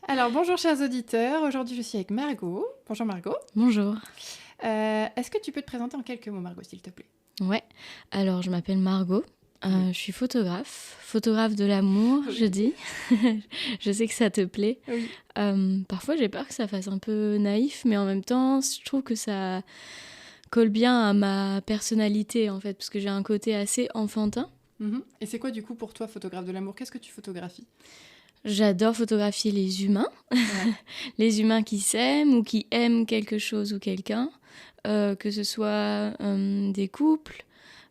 Alors, bonjour chers auditeurs, aujourd'hui je suis avec Margot. Bonjour Margot. Bonjour. Est-ce que tu peux te présenter en quelques mots Margot, s'il te plaît? Ouais, alors je m'appelle Margot, Oui. je suis photographe de l'amour, je Oui. dis. Je sais que ça te plaît. Oui. Parfois j'ai peur que ça fasse un peu naïf, mais en même temps, je trouve que ça colle bien à ma personnalité en fait, parce que j'ai un côté assez enfantin. Mhm. Et c'est quoi du coup pour toi photographe de l'amour? Qu'est-ce que tu photographies? J'adore photographier les humains, Ouais. les humains qui s'aiment ou qui aiment quelque chose ou quelqu'un, que ce soit des couples,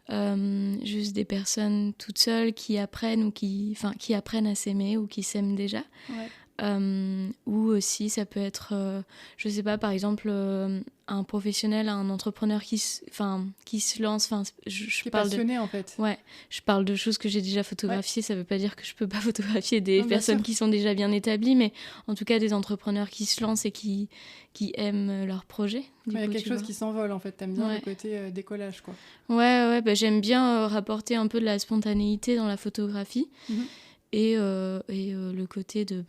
juste des personnes toutes seules qui apprennent qui apprennent à s'aimer ou qui s'aiment déjà. Ouais. Ou aussi ça peut être, je sais pas, par exemple un professionnel, un entrepreneur qui se lance. Enfin, je Qui est parle de, passionné en fait. ouais, je parle de choses que j'ai déjà Ouais. photographiées. Ça veut pas dire que je peux pas photographier des Non, bien sûr. personnes qui sont déjà bien établies, mais en tout cas des entrepreneurs qui se lancent et qui aiment leur projet. Il Du y a coup, quelque tu chose vois. qui s'envole en fait. T'aimes bien le Ouais. côté décollage quoi. Ouais, bah, j'aime bien rapporter un peu de la spontanéité dans la photographie Mhm. et le côté de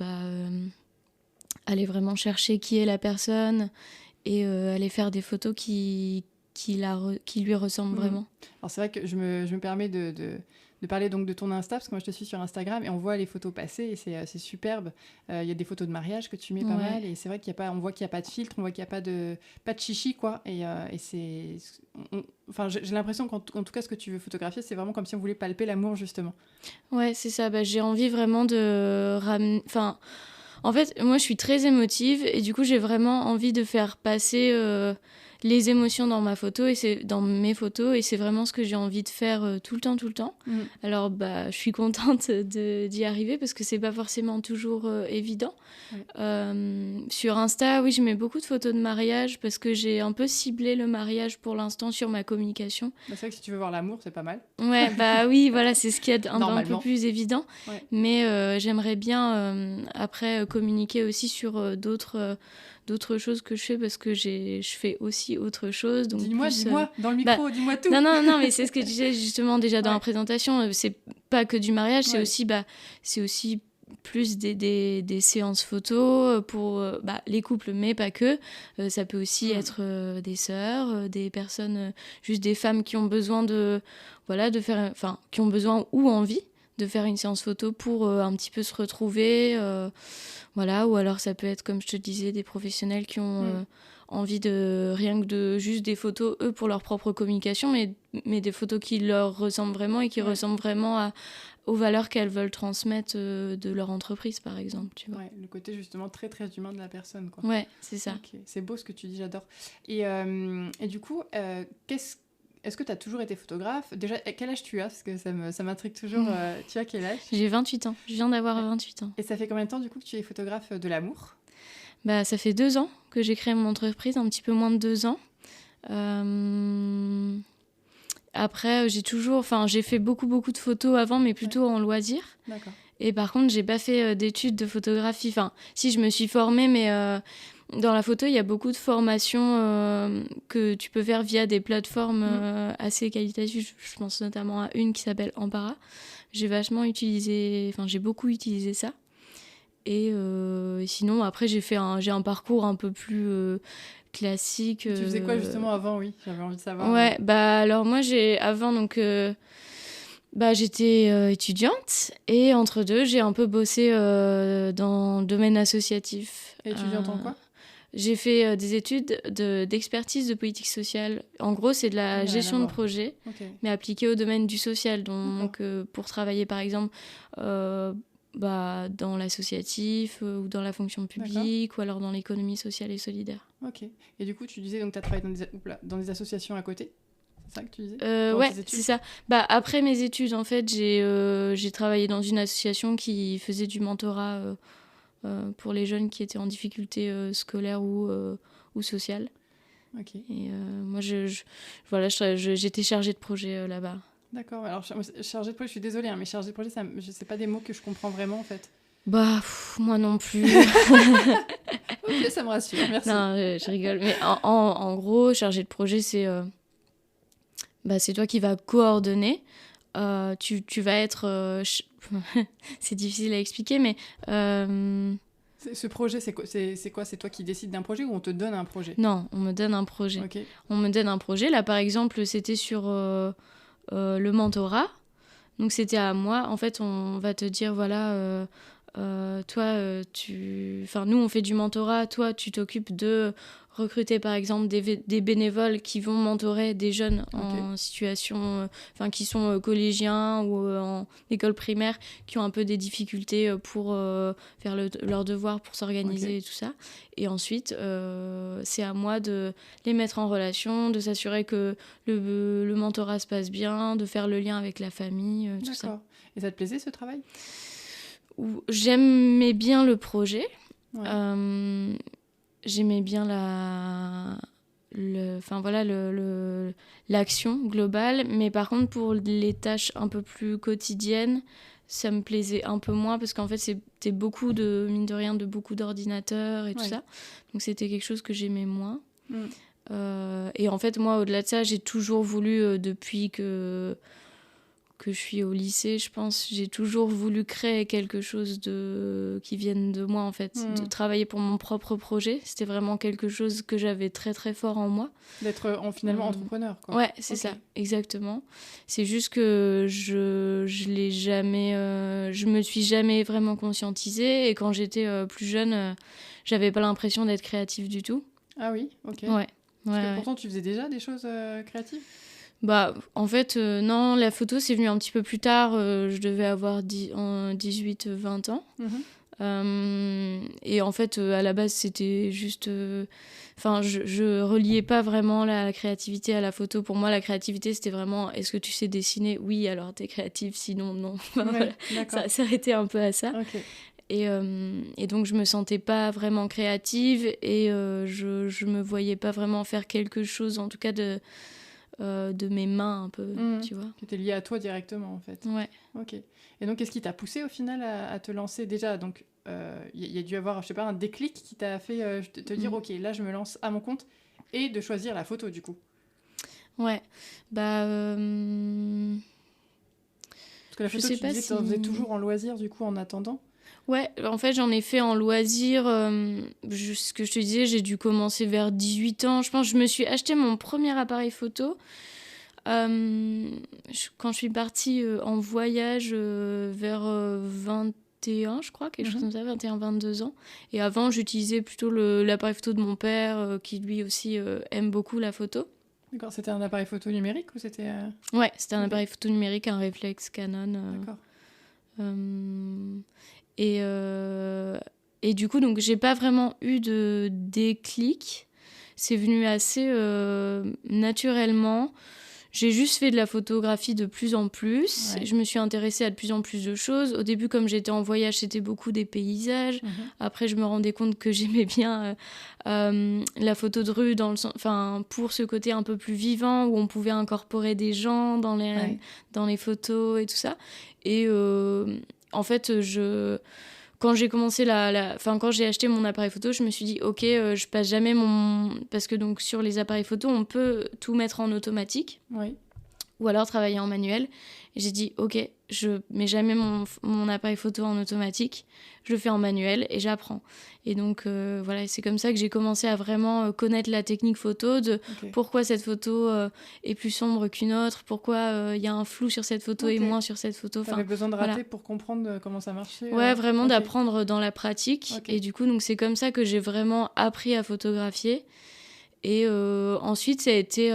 aller vraiment chercher qui est la personne et aller faire des photos qui lui ressemblent Mhm. vraiment. Alors c'est vrai que je me permets de parler donc de ton Insta, parce que moi je te suis sur Instagram et on voit les photos passer et c'est superbe. Il y a des photos de mariage que tu mets pas Ouais. mal et c'est vrai on voit qu'il n'y a pas de filtre, on voit qu'il n'y a pas de chichi quoi. Et c'est, enfin j'ai l'impression qu'en tout cas ce que tu veux photographier c'est vraiment comme si on voulait palper l'amour justement. Ouais, c'est ça. Bah, j'ai envie vraiment de ramener. Enfin, en fait, moi, je suis très émotive et du coup, j'ai vraiment envie de faire passer les émotions dans mes photos et c'est vraiment ce que j'ai envie de faire tout le temps, tout le temps. Mhm. Alors, bah, je suis contente d'y arriver parce que c'est pas forcément toujours évident. Ouais. Sur Insta, oui, je mets beaucoup de photos de mariage parce que j'ai un peu ciblé le mariage pour l'instant sur ma communication. Bah, c'est vrai que si tu veux voir l'amour c'est pas mal. Ouais, bah oui, voilà, c'est ce qui est un peu Normalement. plus évident. Ouais. Mais j'aimerais bien après communiquer aussi sur d'autres choses que je fais parce que je fais aussi autre chose. Donc Dis-moi, plus. dis-moi, dans le Bah, micro, dis-moi tout. non, non, non, mais c'est ce que je disais justement déjà dans la Ouais. présentation. C'est pas que du mariage, Ouais. c'est aussi plus des séances photos pour les couples, mais pas que. Ça peut aussi Mhm. être des sœurs, des personnes, juste des femmes qui ont besoin qui ont besoin ou envie de faire une séance photo pour un petit peu se retrouver. Voilà, ou alors ça peut être, comme je te disais, des professionnels qui ont Mhm. envie de rien que de juste des photos, eux, pour leur propre communication, mais des photos qui leur ressemblent vraiment et qui Ouais. ressemblent vraiment aux valeurs qu'elles veulent transmettre de leur entreprise, par exemple, tu vois. Ouais, le côté justement très très humain de la personne quoi. Ouais, c'est ça. Ok, c'est beau ce que tu dis, j'adore. Et du coup, est-ce que tu as toujours été photographe? Déjà, quel âge tu as? Parce que ça m'intrigue toujours. Tu as quel âge? J'ai 28 ans. Je viens d'avoir 28 ans. Et ça fait combien de temps du coup que tu es photographe de l'amour? Bah, ça fait 2 ans que j'ai créé mon entreprise, un petit peu moins de 2 ans. Euh, Après, j'ai fait beaucoup, beaucoup de photos avant, mais Ouais, plutôt en loisir. d'accord. Et par contre, j'ai pas fait d'études de photographie. Enfin, si, je me suis formée, mais dans la photo, il y a beaucoup de formations que tu peux faire via des plateformes Mhm. assez qualitatives. Je pense notamment à une qui s'appelle Ampara. J'ai beaucoup utilisé ça. Et sinon, après, j'ai un parcours un peu plus classique. Tu faisais quoi justement avant? Oui, j'avais envie de savoir. Ouais, bah alors moi, avant, donc, j'étais étudiante et entre deux, j'ai un peu bossé dans le domaine associatif. Et étudiante en quoi? J'ai fait des études d'expertise de politique sociale. En gros, c'est de Ah la oui, rien à gestion de voir. projet, Ok, mais appliquée au domaine du social. d'accord. Donc, pour travailler, par exemple, euh, dans l'associatif ou dans la fonction D'accord. publique ou alors dans l'économie sociale et solidaire. Ok. Et du coup, tu disais donc tu as travaillé dans des associations à côté? C'est ça que tu disais? Pendant Ouais, tes c'est études? ça. Après mes études, en fait, j'ai travaillé dans une association qui faisait du mentorat pour les jeunes qui étaient en difficulté scolaire ou sociale. Ok. Et moi, voilà, j'étais chargée de projet là-bas. D'accord. Alors, chargé de projet, je suis désolée, hein, mais chargé de projet, c'est pas des mots que je comprends vraiment en fait. Moi non plus. Ok, ça me rassure, merci. Non, je rigole. Mais en gros, chargée de projet, c'est toi qui vas coordonner. Tu vas être... c'est difficile à expliquer, mais Ce projet, c'est quoi? C'est toi qui décides d'un projet ou on te donne un projet? Non, on me donne un projet. Okay. On me donne un projet. Là, par exemple, c'était sur le mentorat. Donc, c'était à moi. En fait, on va te dire, voilà, toi, nous, on fait du mentorat. Toi, tu t'occupes de recruter, par exemple, des bénévoles qui vont mentorer des jeunes en situation... qui sont collégiens ou en école primaire, qui ont un peu des difficultés pour faire leur devoir, pour s'organiser et tout ça. Et ensuite, c'est à moi de les mettre en relation, de s'assurer que le mentorat se passe bien, de faire le lien avec la famille, tout ça. D'accord. Et ça te plaisait, ce travail? J'aimais bien le projet. Ouais. J'aimais bien l'action globale, mais par contre pour les tâches un peu plus quotidiennes, ça me plaisait un peu moins parce qu'en fait c'était beaucoup mine de rien, de beaucoup d'ordinateurs et tout ça. Donc c'était quelque chose que j'aimais moins. Et en fait moi au-delà de ça, j'ai toujours voulu depuis que je suis au lycée, je pense, j'ai toujours voulu créer quelque chose qui vienne de moi, en fait. De travailler pour mon propre projet. C'était vraiment quelque chose que j'avais très, très fort en moi. D'être finalement entrepreneur, quoi. Ouais, c'est ça, exactement. C'est juste que je l'ai jamais... je me suis jamais vraiment conscientisée. Et quand j'étais plus jeune, j'avais pas l'impression d'être créative du tout. Ah oui, ok. Ouais. Parce que pourtant, tu faisais déjà des choses créatives? Bah, en fait, non, la photo, c'est venu un petit peu plus tard. Je devais avoir 18-20 ans. Et en fait, à la base, c'était juste... je reliais pas vraiment la créativité à la photo. Pour moi, la créativité, c'était vraiment... Est-ce que tu sais dessiner? Oui, alors t'es créative, sinon, non. Voilà. Ça s'arrêtait un peu à ça. Okay. Et donc, je me sentais pas vraiment créative et je me voyais pas vraiment faire quelque chose, en tout cas de mes mains un peu, tu vois. Qui était lié à toi directement, en fait. Ouais. Ok. Et donc, qu'est-ce qui t'a poussé au final à te lancer déjà? Donc, y a dû avoir, je sais pas, un déclic qui t'a fait te dire, ok, là, je me lance à mon compte, et de choisir la photo, du coup. Ouais. Bah... Parce que la photo, tu disais que tu en faisais toujours en loisir, du coup, en attendant. Ouais, en fait, j'en ai fait en loisir. Ce que je te disais, j'ai dû commencer vers 18 ans. Je pense que je me suis acheté mon premier appareil photo quand je suis partie en voyage vers 21, je crois, quelque chose comme ça, 21-22 ans. Et avant, j'utilisais plutôt l'appareil photo de mon père, qui lui aussi aime beaucoup la photo. D'accord, c'était un appareil photo numérique ou c'était... Ouais, c'était un appareil photo numérique, un réflexe Canon. D'accord. Et du coup, donc, j'ai pas vraiment eu de déclic. C'est venu assez naturellement. J'ai juste fait de la photographie de plus en plus. Ouais. Je me suis intéressée à de plus en plus de choses. Au début, comme j'étais en voyage, c'était beaucoup des paysages. Après, je me rendais compte que j'aimais bien la photo de rue pour ce côté un peu plus vivant, où on pouvait incorporer des gens dans les photos et tout ça. Et en fait, quand j'ai commencé quand j'ai acheté mon appareil photo, je me suis dit ok, je passe jamais parce que donc sur les appareils photo, on peut tout mettre en automatique. Oui. Ou alors travailler en manuel. Et j'ai dit ok, je mets jamais mon appareil photo en automatique, je le fais en manuel et j'apprends. Et donc voilà, c'est comme ça que j'ai commencé à vraiment connaître la technique photo, pourquoi cette photo est plus sombre qu'une autre, pourquoi y a un flou sur cette photo et moins sur cette photo. T'avais besoin de rater pour comprendre comment ça marchait. Ouais, vraiment d'apprendre dans la pratique. Et du coup, donc, c'est comme ça que j'ai vraiment appris à photographier. Et ensuite, ça a été...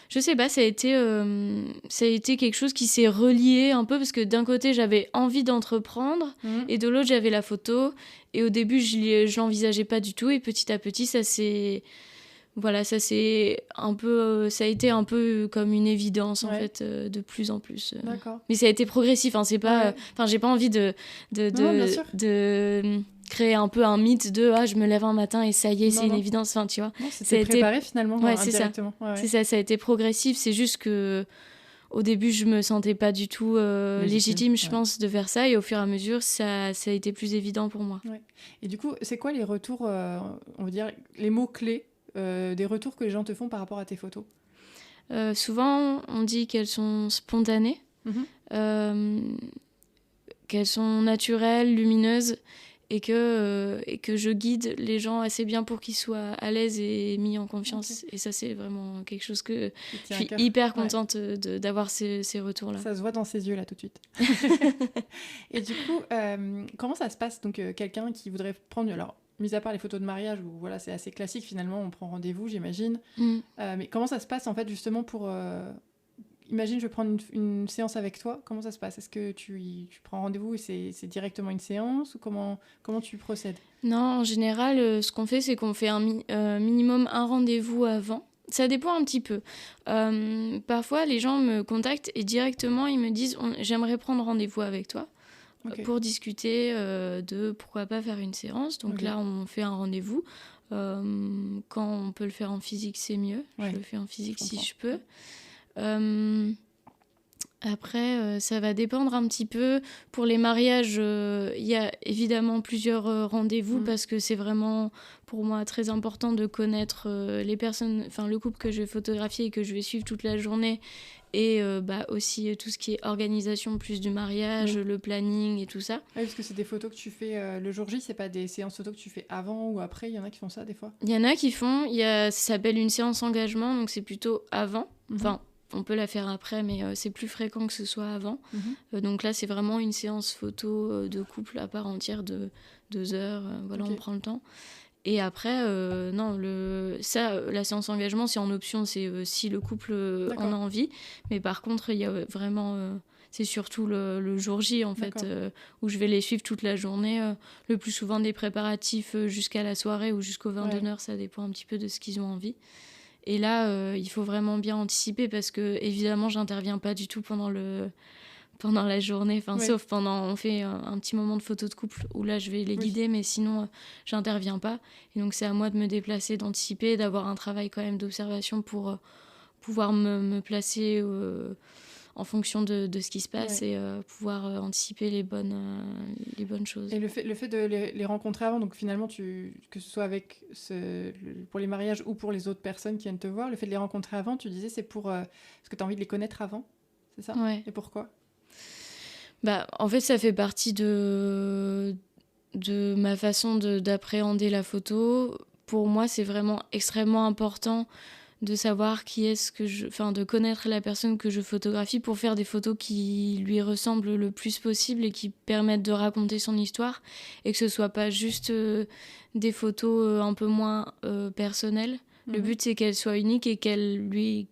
je sais pas, ça a été quelque chose qui s'est relié un peu parce que d'un côté j'avais envie d'entreprendre et de l'autre j'avais la photo et au début je l'envisageais pas du tout et petit à petit ça a été un peu comme une évidence en fait de plus en plus. D'accord. Mais ça a été progressif, hein, c'est pas, j'ai pas envie de créer un peu un mythe de je me lève un matin et ça y est, c'est une évidence, enfin tu vois. Non, c'était préparé finalement indirectement. C'est ça, ça a été progressif, c'est juste que au début je me sentais pas du tout légitime, je pense, de faire ça et au fur et à mesure ça a été plus évident pour moi. Ouais. Et du coup, c'est quoi les retours, on va dire les mots clés des retours que les gens te font par rapport à tes photos? Souvent on dit qu'elles sont spontanées, qu'elles sont naturelles, lumineuses. et que je guide les gens assez bien pour qu'ils soient à l'aise et mis en confiance. Et ça, c'est vraiment quelque chose que je suis hyper contente d'avoir ces retours-là. Ça se voit dans ses yeux, là, tout de suite. Et du coup, comment ça se passe? Donc, quelqu'un qui voudrait prendre... Alors, mis à part les photos de mariage, où voilà, c'est assez classique, finalement, on prend rendez-vous, j'imagine. Mais comment ça se passe, en fait, justement, pour... Imagine, je vais prendre une séance avec toi. Comment ça se passe? Est-ce que tu prends rendez-vous et c'est directement une séance? Ou comment tu procèdes? Non, en général, ce qu'on fait, c'est qu'on fait minimum un rendez-vous avant. Ça dépend un petit peu. Parfois, les gens me contactent et directement, ils me disent « J'aimerais prendre rendez-vous avec toi pour discuter de pourquoi pas faire une séance. » Donc là, on fait un rendez-vous. Quand on peut le faire en physique, c'est mieux. Je le fais en physique si je peux. Après, ça va dépendre un petit peu. Pour les mariages, il y a évidemment plusieurs rendez-vous parce que c'est vraiment, pour moi, très important de connaître les personnes, enfin le couple que je vais photographier et que je vais suivre toute la journée. Et aussi tout ce qui est organisation plus du mariage, le planning et tout ça. Oui, parce que c'est des photos que tu fais le jour J, c'est pas des séances photos que tu fais avant ou après. Il y en a qui font ça des fois. Il y en a qui font, ça s'appelle une séance engagement, donc c'est plutôt avant. Enfin, on peut la faire après, mais c'est plus fréquent que ce soit avant. Donc là, c'est vraiment une séance photo de couple à part entière de 2 heures. On prend le temps. Et après, non, la séance engagement, c'est en option, c'est si le couple en a envie. Mais par contre, il y a vraiment... c'est surtout le jour J, en fait, où je vais les suivre toute la journée. Le plus souvent des préparatifs jusqu'à la soirée ou jusqu'au vin d'honneur, ça dépend un petit peu de ce qu'ils ont envie. Et là, il faut vraiment bien anticiper parce que, évidemment, j'interviens pas du tout pendant la journée, sauf on fait un petit moment de photo de couple où là je vais les guider, mais sinon j'interviens pas. Et donc c'est à moi de me déplacer, d'anticiper, d'avoir un travail quand même d'observation pour pouvoir me placer en fonction de ce qui se passe et pouvoir anticiper les bonnes choses. Et le fait de les rencontrer avant, donc finalement que ce soit avec pour les mariages ou pour les autres personnes qui viennent te voir, le fait de les rencontrer avant, tu disais c'est pour parce que tu as envie de les connaître avant, c'est ça? Et pourquoi? En fait, ça fait partie de ma façon d'appréhender la photo. Pour moi, c'est vraiment extrêmement important de savoir de connaître la personne que je photographie pour faire des photos qui lui ressemblent le plus possible et qui permettent de raconter son histoire et que ce soit pas juste des photos un peu moins personnelles. Le but, c'est qu'elles soient uniques et qu'elles lui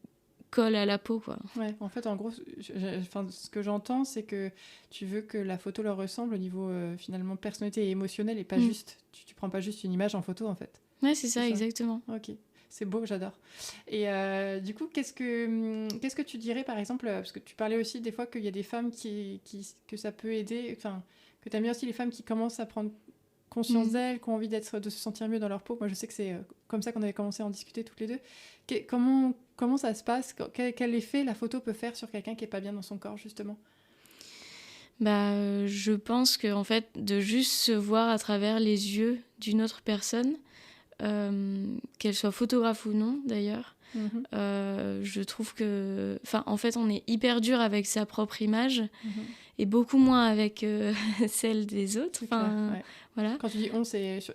colle à la peau, quoi. Ouais, en fait, en gros, ce que j'entends, c'est que tu veux que la photo leur ressemble au niveau finalement personnalité et émotionnel et pas juste, tu prends pas juste une image en photo, en fait. Ouais, c'est ça, exactement. Ok, c'est beau, j'adore. Et du coup, qu'est-ce que tu dirais, par exemple, parce que tu parlais aussi des fois qu'il y a des femmes que ça peut aider, enfin, que tu aimes bien aussi les femmes qui commencent à prendre conscience d'elles, qui ont envie de se sentir mieux dans leur peau. Moi, je sais que c'est comme ça qu'on avait commencé à en discuter toutes les deux. Comment ça se passe? Quel effet la photo peut faire sur quelqu'un qui n'est pas bien dans son corps, justement? Je pense qu'en fait, de juste se voir à travers les yeux d'une autre personne, qu'elle soit photographe ou non, d'ailleurs, je trouve que... en fait, on est hyper dur avec sa propre image et beaucoup moins avec celle des autres. Voilà. Quand tu dis « on »,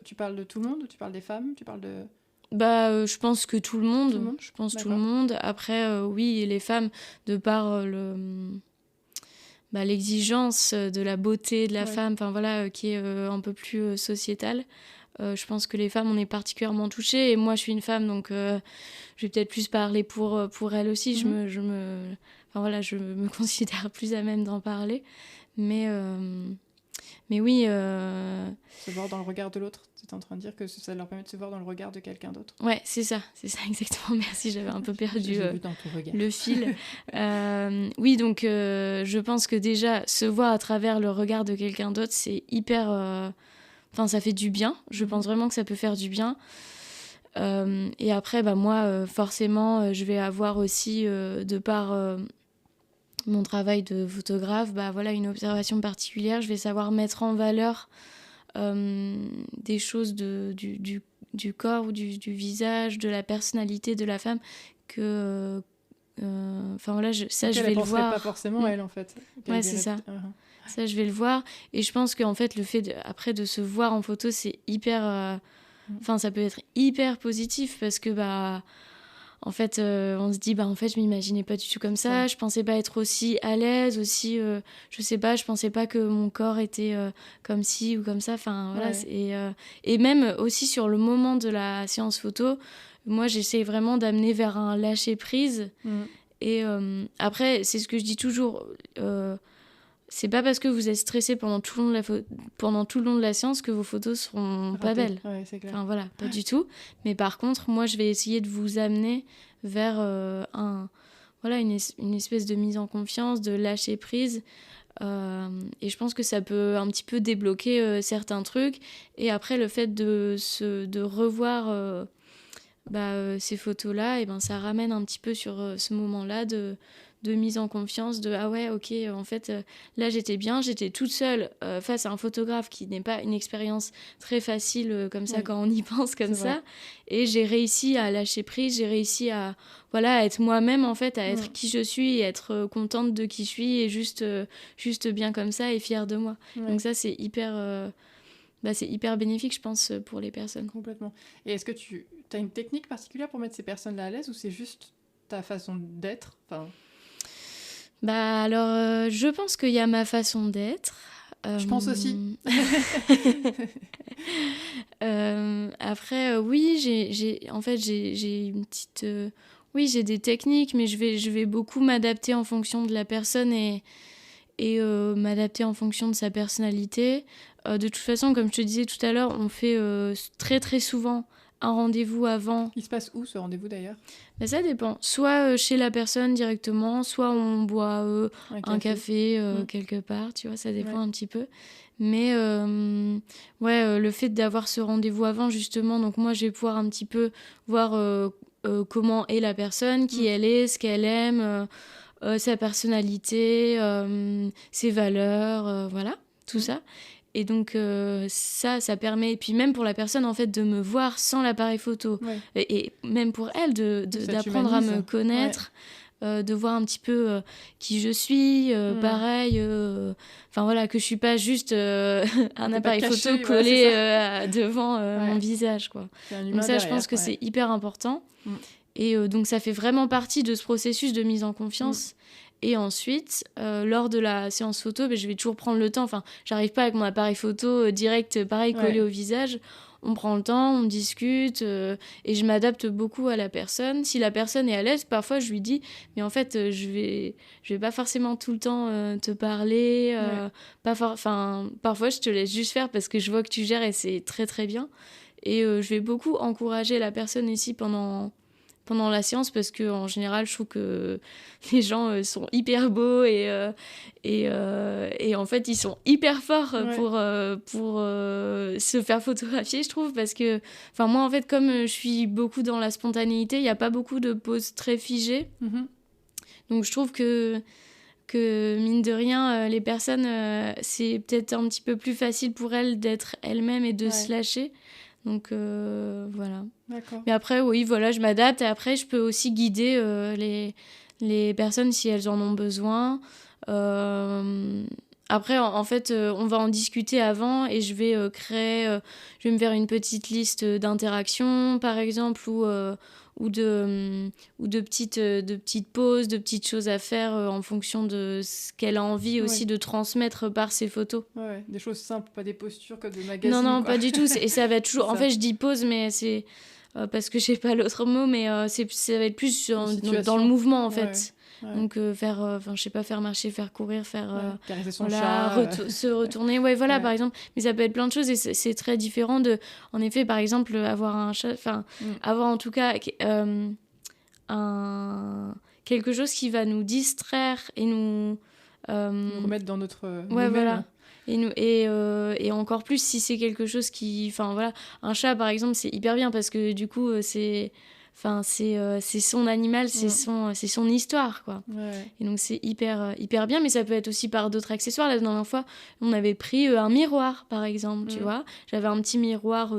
tu parles de tout le monde ou tu parles des femmes? Tu parles de... je pense que tout le monde. Je pense tout le monde. Après, oui, les femmes, de par l'exigence de la beauté de la femme, qui est un peu plus sociétale, je pense que les femmes, on est particulièrement touchées. Et moi, je suis une femme, donc je vais peut-être plus parler pour elles aussi. Je me considère plus à même d'en parler. Mais oui... Se voir dans le regard de l'autre, tu es en train de dire que ça leur permet de se voir dans le regard de quelqu'un d'autre. Ouais, c'est ça exactement. Merci, j'avais un peu perdu le fil. Oui, donc je pense que déjà, se voir à travers le regard de quelqu'un d'autre, c'est hyper... ça fait du bien. Je pense vraiment que ça peut faire du bien. Et après, moi, forcément, je vais avoir aussi, de par... mon travail de photographe, une observation particulière. Je vais savoir mettre en valeur des choses du corps ou du visage, de la personnalité de la femme que je vais le voir. Pas forcément elle, en fait. Ouais, c'est ça. Ça, je vais le voir. Et je pense qu'en fait, le fait après de se voir en photo, c'est hyper... Enfin, ça peut être hyper positif parce que, en fait, on se dit, en fait, je m'imaginais pas du tout comme ça. Je pensais pas être aussi à l'aise, aussi... je sais pas, je pensais pas que mon corps était comme ci ou comme ça. Enfin, voilà. Et même aussi sur le moment de la séance photo, moi, j'essaie vraiment d'amener vers un lâcher-prise. Et après, c'est ce que je dis toujours... c'est pas parce que vous êtes stressé pendant tout le long de la séance que vos photos seront pas belles. Ouais, c'est clair. Enfin voilà, pas du tout. Mais par contre, moi, je vais essayer de vous amener vers une espèce de mise en confiance, de lâcher prise. Et je pense que ça peut un petit peu débloquer certains trucs. Et après, le fait de revoir ces photos-là, et ça ramène un petit peu sur ce moment-là de mise en confiance, de ah ouais, ok, en fait, là j'étais bien, j'étais toute seule face à un photographe qui n'est pas une expérience très facile comme ça quand on y pense comme ça. Vrai. Et j'ai réussi à lâcher prise, j'ai réussi à être moi-même en fait, à être qui je suis, et être contente de qui je suis et juste bien comme ça et fière de moi. Donc ça, c'est hyper bénéfique, je pense, pour les personnes. Complètement. Et est-ce que tu as une technique particulière pour mettre ces personnes-là à l'aise ou c'est juste ta façon d'être ? Alors, je pense qu'il y a ma façon d'être. Je pense aussi. Après, oui, j'ai une petite... oui, j'ai des techniques, mais je vais beaucoup m'adapter en fonction de la personne et m'adapter en fonction de sa personnalité. De toute façon, comme je te disais tout à l'heure, on fait très très souvent un rendez-vous avant. Il se passe où ce rendez-vous d'ailleurs ? Ça dépend. Soit chez la personne directement, soit on boit un café quelque part, tu vois, ça dépend un petit peu. Mais le fait d'avoir ce rendez-vous avant, justement, donc moi je vais pouvoir un petit peu voir comment est la personne, qui elle est, ce qu'elle aime, sa personnalité, ses valeurs, voilà, tout ça. Et donc ça permet, et puis même pour la personne en fait de me voir sans l'appareil photo, et même pour elle d'apprendre à me connaître, de voir un petit peu qui je suis, pareil, enfin voilà, que je suis pas juste un appareil photo collé devant mon visage, quoi. Donc ça, je pense que c'est hyper important. Et donc ça fait vraiment partie de ce processus de mise en confiance. Et ensuite, lors de la séance photo, je vais toujours prendre le temps. Enfin, j'arrive pas avec mon appareil photo direct, pareil, collé au visage. On prend le temps, on discute, et je m'adapte beaucoup à la personne. Si la personne est à l'aise, parfois je lui dis, mais en fait, je vais pas forcément tout le temps te parler. Parfois, je te laisse juste faire parce que je vois que tu gères et c'est très très bien. Et je vais beaucoup encourager la personne ici pendant la séance, parce que en général je trouve que les gens sont hyper beaux et en fait ils sont hyper forts pour se faire photographier, je trouve, parce que moi en fait, comme je suis beaucoup dans la spontanéité, il n'y a pas beaucoup de poses très figées. Donc je trouve que mine de rien, les personnes, c'est peut-être un petit peu plus facile pour elles d'être elles-mêmes et de se lâcher. Donc voilà. D'accord. Mais après, oui, voilà, je m'adapte. Et après, je peux aussi guider les personnes si elles en ont besoin. Après, en fait, on va en discuter avant et je vais je vais me faire une petite liste d'interactions, par exemple, ou de petites pauses, de petites choses à faire en fonction de ce qu'elle a envie aussi de transmettre par ses photos. Ouais, des choses simples, pas des postures comme de magazine. Non, quoi. pas du tout. Et ça va être toujours... En fait, je dis pause, mais c'est... parce que je sais pas l'autre mot, mais ça va être plus dans le mouvement, en fait. Ouais. Donc, je sais pas, faire marcher, faire courir, faire... caresser son chat. Se retourner. Ouais, voilà, par exemple. Mais ça peut être plein de choses et c'est très différent de... En effet, par exemple, avoir un chat... Enfin, avoir en tout cas quelque chose qui va nous distraire et nous remettre dans notre... voilà. Et encore plus si c'est quelque chose qui... Enfin, voilà. Un chat, par exemple, c'est hyper bien parce que, du coup, c'est son animal, c'est son histoire, quoi. Ouais. Et donc c'est hyper bien, mais ça peut être aussi par d'autres accessoires. La dernière fois, on avait pris un miroir, par exemple, tu vois. J'avais un petit miroir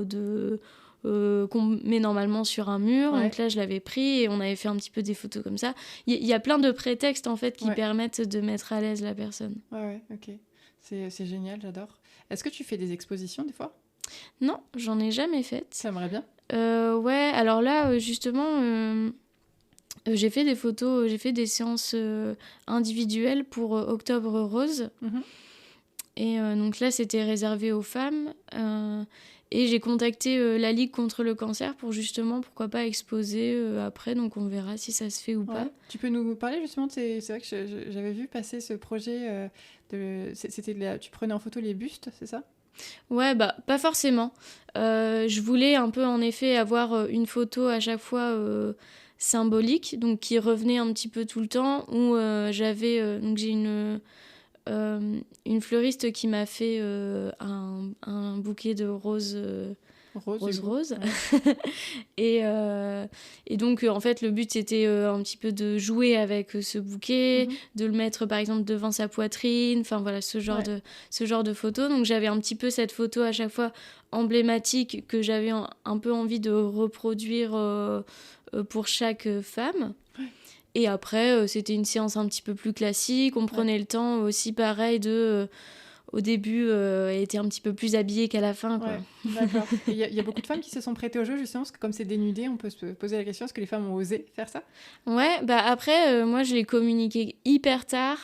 qu'on met normalement sur un mur, donc là je l'avais pris et on avait fait un petit peu des photos comme ça. Il y a plein de prétextes en fait qui permettent de mettre à l'aise la personne. Ouais, ok. C'est génial, j'adore. Est-ce que tu fais des expositions des fois? Non, j'en ai jamais faites. J'aimerais bien. Ouais, alors là, justement, j'ai fait des photos, j'ai fait des séances individuelles pour Octobre Rose. Mhm. Et donc là, c'était réservé aux femmes. Et j'ai contacté la Ligue contre le cancer pour justement, pourquoi pas, exposer après. Donc on verra si ça se fait ou pas. Tu peux nous parler justement c'est vrai que j'avais vu passer ce projet tu prenais en photo les bustes, c'est ça? Ouais, bah pas forcément. Je voulais un peu en effet avoir une photo à chaque fois symbolique, donc qui revenait un petit peu tout le temps, où donc j'ai une fleuriste qui m'a fait un bouquet de roses rose. Ouais. Et donc en fait le but c'était un petit peu de jouer avec ce bouquet, de le mettre par exemple devant sa poitrine, enfin voilà ce genre de photo. Donc j'avais un petit peu cette photo à chaque fois emblématique que j'avais un peu envie de reproduire pour chaque femme. Et après, c'était une séance un petit peu plus classique. On prenait le temps aussi, pareil, au début, elle était un petit peu plus habillée qu'à la fin, quoi. Ouais, d'accord. Il y a beaucoup de femmes qui se sont prêtées au jeu, justement, parce que comme c'est dénudé, on peut se poser la question, est-ce que les femmes ont osé faire ça? Ouais, bah après, moi, je l'ai communiqué hyper tard.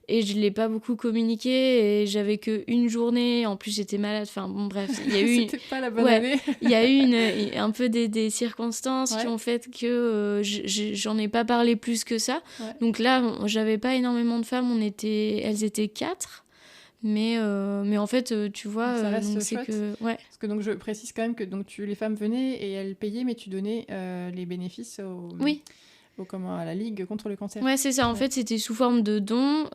Et je ne l'ai pas beaucoup communiqué. Et j'avais qu'une journée. En plus, j'étais malade. Enfin, bon, bref. Il y a eu... C'était pas la bonne année. Il y a eu un peu des circonstances qui ont fait que j'en ai pas parlé plus que ça. Ouais. Donc là, j'avais pas énormément de femmes. Elles étaient 4. Mais en fait, tu vois, ça reste donc chouette. Parce que donc, je précise quand même que donc, les femmes venaient et elles payaient, mais tu donnais les bénéfices à la Ligue contre le cancer. Ouais, c'est ça. En fait, c'était sous forme de don.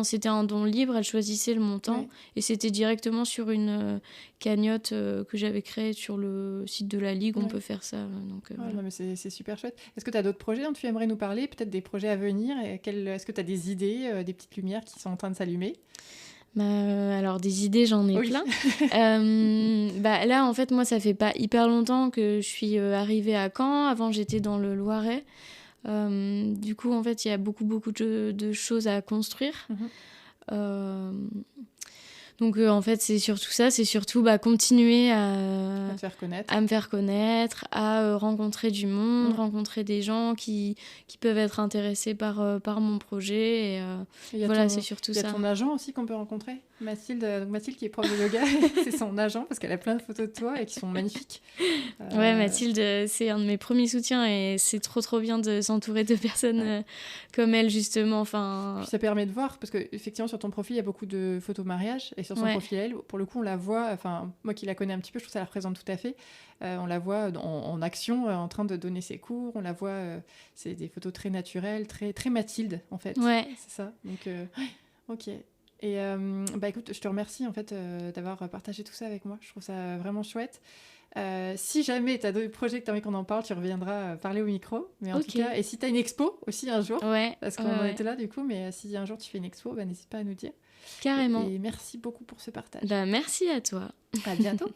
C'était un don libre, elle choisissait le montant et c'était directement sur une cagnotte que j'avais créée sur le site de la Ligue. On peut faire ça. Voilà. Non, mais c'est super chouette. Est-ce que tu as d'autres projets dont tu aimerais nous parler? Peut-être des projets à venir? Est-ce que tu as des idées, des petites lumières qui sont en train de s'allumer? Alors, des idées, j'en ai plein. Là, en fait, moi, ça fait pas hyper longtemps que je suis arrivée à Caen. Avant, j'étais dans le Loiret. Du coup, en fait, il y a beaucoup de choses à construire. Donc, en fait, c'est surtout ça. C'est surtout continuer à te faire connaître. À me faire connaître, à rencontrer du monde, rencontrer des gens qui peuvent être intéressés par mon projet. Et voilà, c'est surtout ça. Il y a ton agent aussi qu'on peut rencontrer, Mathilde. Donc Mathilde qui est prof de yoga, c'est son agent parce qu'elle a plein de photos de toi et qui sont magnifiques. Ouais, Mathilde, c'est un de mes premiers soutiens et c'est trop bien de s'entourer de personnes comme elle, justement. Puis ça permet de voir, parce qu'effectivement, sur ton profil, il y a beaucoup de photos mariage et sur son profil, elle, pour le coup, on la voit, enfin, moi qui la connais un petit peu, je trouve que ça la représente tout à fait. On la voit en action, en train de donner ses cours, on la voit, c'est des photos très naturelles, très Mathilde, en fait. Ouais. C'est ça. Donc, ok. Et écoute, je te remercie en fait d'avoir partagé tout ça avec moi. Je trouve ça vraiment chouette. Si jamais tu as d'autres projets que tu as envie qu'on en parle, tu reviendras parler au micro. Mais en tout cas, et si tu as une expo aussi un jour, parce qu'on en était là du coup, mais si un jour tu fais une expo, n'hésite pas à nous dire. Carrément. Et merci beaucoup pour ce partage. Merci à toi. À bientôt.